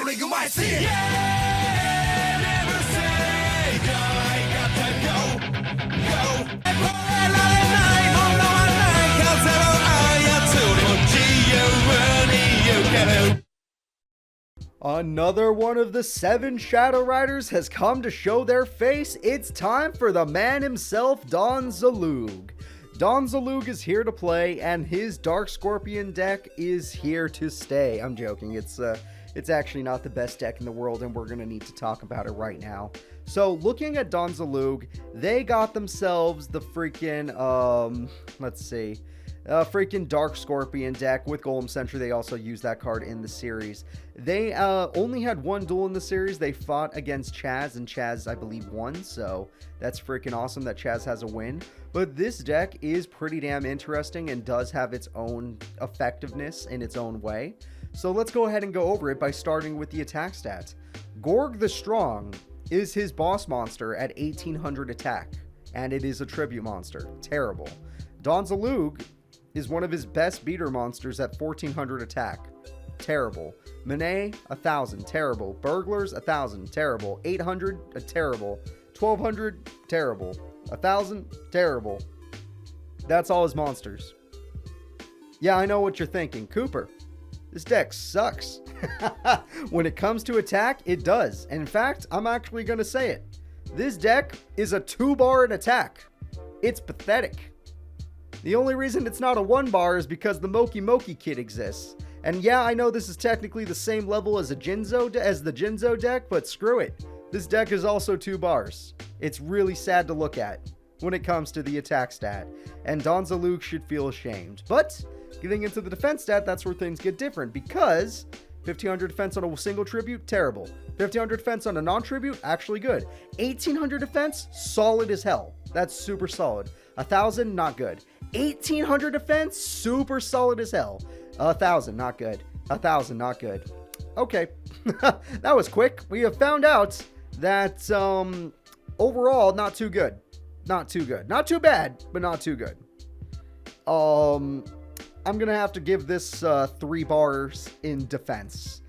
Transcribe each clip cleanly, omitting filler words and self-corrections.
someday you might see it. Yeah, never say die. Got to go. Another one of the 7 Shadow Riders has come to show their face. It's time for the man himself, Don Zaloog. Don Zaloog is here to play, and his Dark Scorpion deck is here to stay. I'm joking. It's actually not the best deck in the world, and we're going to need to talk about it right now. So, looking at Don Zaloog, they got themselves the freaking, freaking Dark Scorpion deck with Golem Sentry. They also used that card in the series. They only had one duel in the series. They fought against Chaz, and Chaz, I believe, won. So that's freaking awesome that Chaz has a win. But this deck is pretty damn interesting and does have its own effectiveness in its own way. So let's go ahead and go over it by starting with the attack stats. Gorg the Strong is his boss monster at 1800 attack, and it is a tribute monster. Terrible. Don Zaloog is one of his best beater monsters at 1400 attack. Terrible. Monet, 1000. Terrible. Burglars, 1000. Terrible. 800, terrible. 1200, terrible. 1000, terrible. That's all his monsters. Yeah, I know what you're thinking. Cooper, this deck sucks. When it comes to attack, it does. And in fact, I'm actually going to say it. This deck is a 2-bar in attack. It's pathetic. The only reason it's not a 1-bar is because the Moki Moki kit exists. And yeah, I know this is technically the same level as the Jinzo deck, but screw it. This deck is also 2 bars. It's really sad to look at when it comes to the attack stat, and Don Zaloog should feel ashamed. But getting into the defense stat, that's where things get different, because 1500 defense on a single tribute, terrible. 1500 defense on a non-tribute, actually good. 1800 defense, solid as hell. That's super solid. 1000, not good. 1800 defense, super solid as hell. 1000, not good. 1000, not good. Okay, that was quick. We have found out that overall, not too good. Not too good. Not too bad, but not too good. I'm gonna have to give this 3 bars in defense.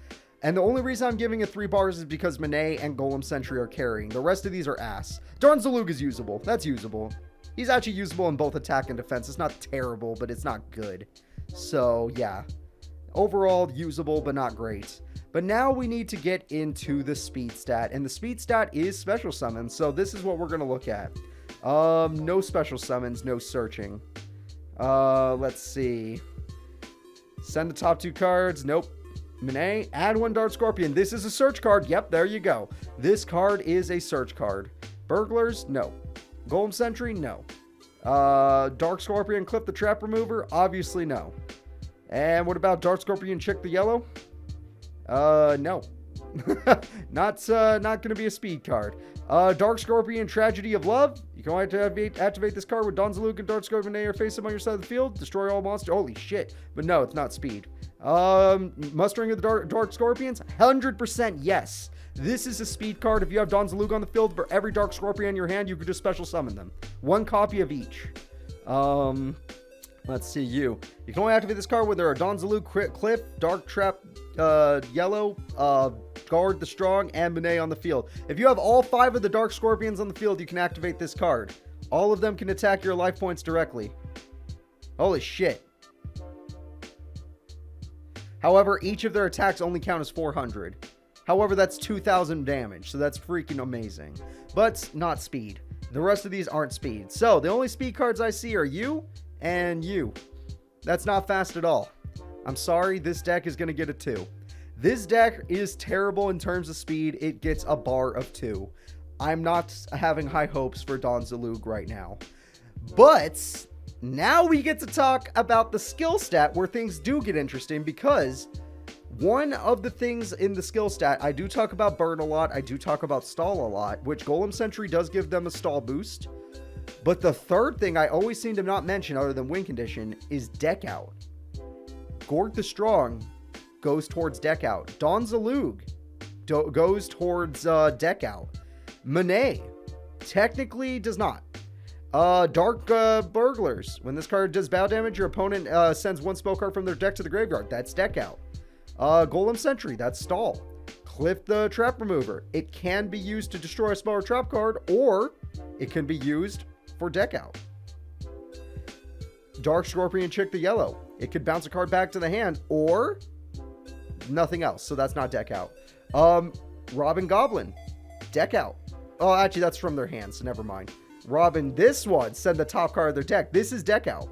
And the only reason I'm giving it 3 bars is because Monet and Golem Sentry are carrying. The rest of these are ass. Don Zaloog is usable. That's usable. He's actually usable in both attack and defense. It's not terrible, but it's not good. So, yeah. Overall, usable, but not great. But now we need to get into the speed stat. And the speed stat is special summons. So this is what we're going to look at. No special summons, no searching. Let's see. Send the top 2 cards. Nope. Monet, add 1 Dark Scorpion. This is a search card. Yep, there you go. This card is a search card. Burglars? No. Golem Sentry? No. Dark Scorpion, Clip the Trap Remover? Obviously no. And what about Dark Scorpion, Chick the Yellow? No. Not going to be a speed card. Dark Scorpion, Tragedy of Love? You can only activate this card with Don Zaloog and Dark Scorpion Monet are face up on your side of the field. Destroy all monsters. Holy shit. But no, it's not speed. Mustering of the Dark Scorpions? 100% yes. This is a speed card. If you have Don Zaloog on the field, for every Dark Scorpion in your hand, you could just special summon them. 1 copy of each. Let's see you. You can only activate this card when there are Don Zaloog, Cliff, Dark Trap, Yellow, Guard the Strong, and Monet on the field. If you have all 5 of the Dark Scorpions on the field, you can activate this card. All of them can attack your life points directly. Holy shit. However, each of their attacks only count as 400. However, that's 2,000 damage, so that's freaking amazing. But not speed. The rest of these aren't speed. So, the only speed cards I see are you and you. That's not fast at all. I'm sorry, this deck is going to get a 2. This deck is terrible in terms of speed. It gets a bar of 2. I'm not having high hopes for Don Zaloog right now. But now we get to talk about the skill stat where things do get interesting, because one of the things in the skill stat, I do talk about burn a lot, I do talk about stall a lot, which Golem Sentry does give them a stall boost. But the third thing I always seem to not mention other than win condition is deck out. Gorg the Strong goes towards deck out. Don Zaloog goes towards deck out. Monet technically does not. Dark Burglars. When this card does battle damage, your opponent sends 1 spell card from their deck to the graveyard. That's deck out. Golem Sentry. That's stall. Cliff the Trap Remover. It can be used to destroy a smaller trap card, or it can be used for deck out. Dark Scorpion Chick the Yellow. It could bounce a card back to the hand, or nothing else, so that's not deck out. Robin Goblin. Deck out. Oh, actually, that's from their hand, so never mind. Robin, this one, send the top card of their deck. This is deck out.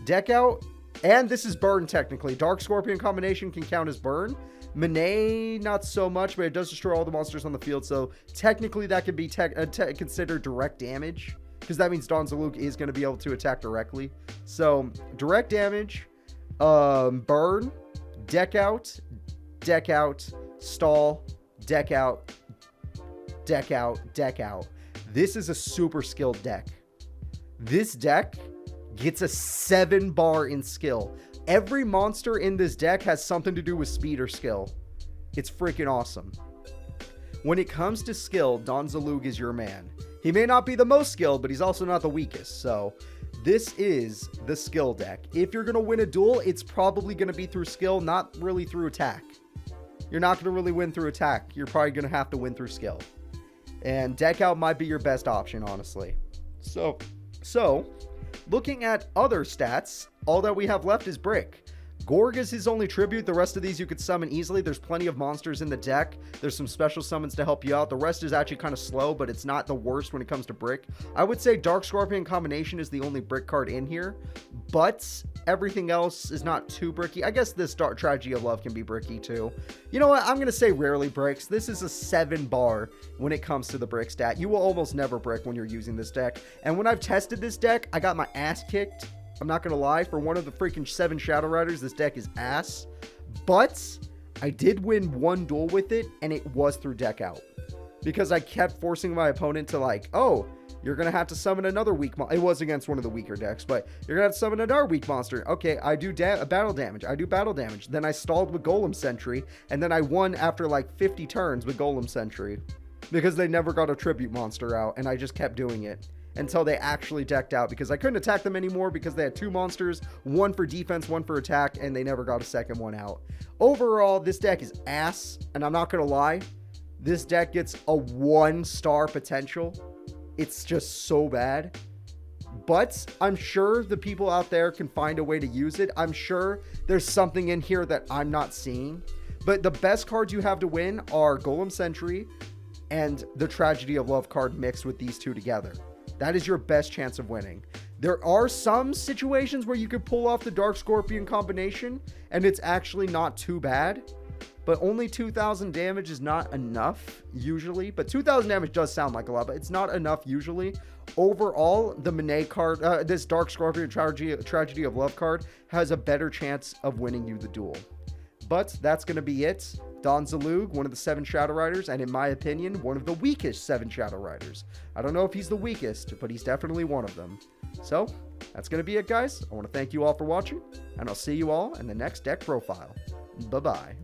Deck out, and this is burn, technically. Dark Scorpion combination can count as burn. Monet, not so much, but it does destroy all the monsters on the field, so technically that could be considered direct damage, because that means Don Zaloog is going to be able to attack directly. So, direct damage, burn, deck out, stall, deck out, deck out, deck out. This is a super skilled deck. This deck gets a 7 bar in skill. Every monster in this deck has something to do with speed or skill. It's freaking awesome. When it comes to skill, Don Zaloog is your man. He may not be the most skilled, but he's also not the weakest. So this is the skill deck. If you're going to win a duel, it's probably going to be through skill, not really through attack. You're not going to really win through attack. You're probably going to have to win through skill. And deck out might be your best option, honestly. So looking at other stats, all that we have left is Brick. Gorg is his only tribute. The rest of these you could summon easily. There's plenty of monsters in the deck. There's some special summons to help you out. The rest is actually kind of slow, but it's not the worst when it comes to Brick. I would say Dark Scorpion combination is the only Brick card in here, but everything else is not too bricky. I guess this Dark Tragedy of Love can be bricky too. You know what? I'm going to say rarely bricks. This is a 7 bar when it comes to the Brick stat. You will almost never brick when you're using this deck. And when I've tested this deck, I got my ass kicked. I'm not going to lie, for one of the freaking 7 Shadow Riders, this deck is ass. But I did win one duel with it, and it was through deck out. Because I kept forcing my opponent to like, oh, you're going to have to summon another weak monster. It was against one of the weaker decks, but you're going to have to summon another weak monster. Okay, I do battle damage. I do battle damage. Then I stalled with Golem Sentry, and then I won after like 50 turns with Golem Sentry. Because they never got a tribute monster out, and I just kept doing it until they actually decked out, because I couldn't attack them anymore because they had 2 monsters, one for defense, one for attack, and they never got a second one out. Overall, this deck is ass, and I'm not going to lie, this deck gets a 1-star potential. It's just so bad. But I'm sure the people out there can find a way to use it. I'm sure there's something in here that I'm not seeing. But the best cards you have to win are Golem Sentry and the Tragedy of Love card mixed with these two together. That is your best chance of winning. There are some situations where you could pull off the Dark Scorpion combination, and it's actually not too bad. But only 2,000 damage is not enough, usually. But 2,000 damage does sound like a lot, but it's not enough, usually. Overall, the Monet card, this Dark Scorpion Tragedy of Love card, has a better chance of winning you the duel. But that's going to be it. Don Zaloog, one of the 7 Shadow Riders, and in my opinion, one of the weakest 7 Shadow Riders. I don't know if he's the weakest, but he's definitely one of them. So, that's going to be it, guys. I want to thank you all for watching, and I'll see you all in the next deck profile. Bye-bye.